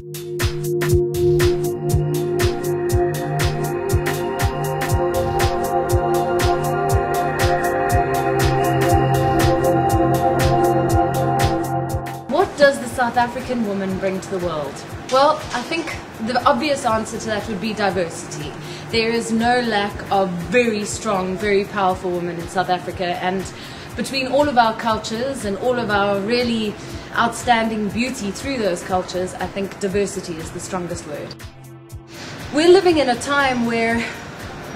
What does the South African woman bring to the world? Well, I think the obvious answer to that would be diversity. There is no lack of very strong, very powerful women in South Africa, and between all of our cultures and all of our really outstanding beauty through those cultures, I think diversity is the strongest word. We're living in a time where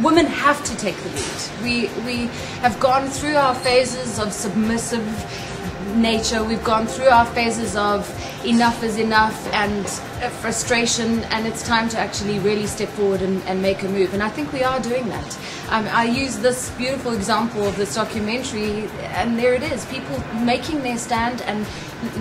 women have to take the lead. We have gone through our phases of submissive nature, we've gone through our phases of enough is enough and frustration, and it's time to actually really step forward and make a move, and I think we are doing that. I use this beautiful example of this documentary, and there it is, people making their stand and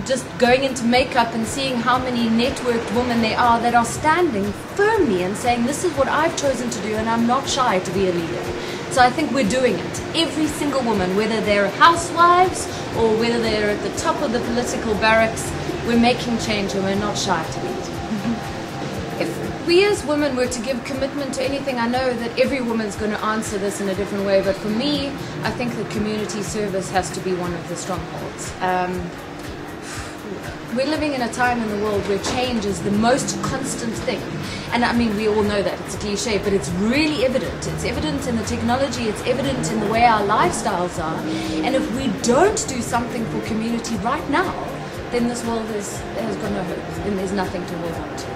just going into makeup and seeing how many networked women there are that are standing firmly and saying, this is what I've chosen to do and I'm not shy to be a leader. So I think we're doing it. Every single woman, whether they're housewives or whether they're at the top of the political barracks, we're making change and we're not shy to lead. If we as women were to give commitment to anything, I know that every woman's going to answer this in a different way, but for me, I think that community service has to be one of the strongholds. We're living in a time in the world where change is the most constant thing. And I mean, we all know that, it's a cliche, but it's really evident. It's evident in the technology, it's evident in the way our lifestyles are. And if we don't do something for community right now, then this world has got no hope, and there's nothing to hold on to.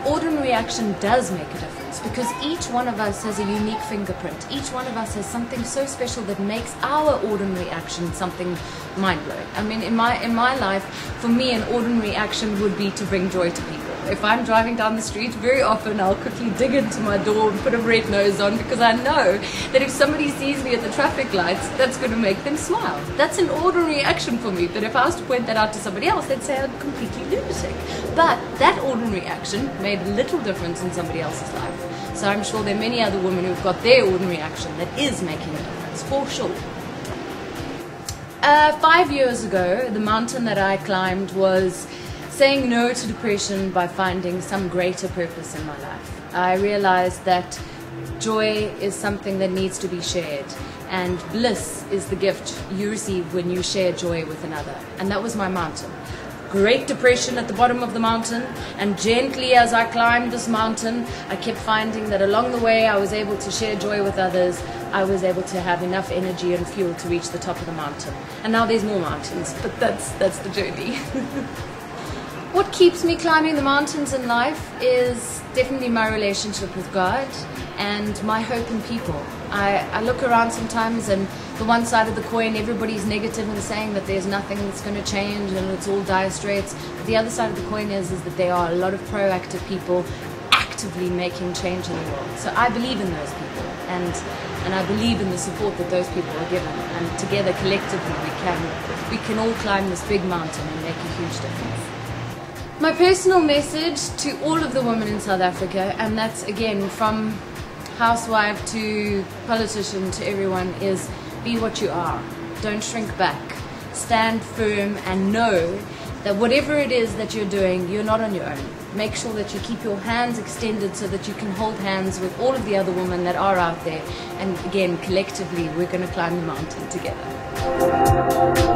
Ordinary action does make a difference, because each one of us has a unique fingerprint. Each one of us has something so special that makes our ordinary action something mind-blowing. I mean, in my life, for me, an ordinary action would be to bring joy to people. If I'm driving down the street, very often I'll quickly dig into my door and put a red nose on, because I know that if somebody sees me at the traffic lights, that's going to make them smile. That's an ordinary action for me, but if I was to point that out to somebody else, they'd say I'm completely lunatic. But that ordinary action made little difference in somebody else's life. So I'm sure there are many other women who've got their ordinary action that is making a difference, for sure. 5 years ago, the mountain that I climbed was saying no to depression by finding some greater purpose in my life. I realized that joy is something that needs to be shared, and bliss is the gift you receive when you share joy with another. And that was my mountain. Great depression at the bottom of the mountain, and gently as I climbed this mountain, I kept finding that along the way I was able to share joy with others. I was able to have enough energy and fuel to reach the top of the mountain. And now there's more mountains, but that's the journey. What keeps me climbing the mountains in life is definitely my relationship with God and my hope in people. I look around sometimes, and the one side of the coin, everybody's negative and saying that there's nothing that's going to change and it's all dire straits. But the other side of the coin is that there are a lot of proactive people actively making change in the world. So I believe in those people, and I believe in the support that those people are given. And together, collectively, we can all climb this big mountain and make a huge difference. My personal message to all of the women in South Africa, and that's again from housewife to politician to everyone, is be what you are. Don't shrink back. Stand firm and know that whatever it is that you're doing, you're not on your own. Make sure that you keep your hands extended so that you can hold hands with all of the other women that are out there. And again, collectively, we're going to climb the mountain together.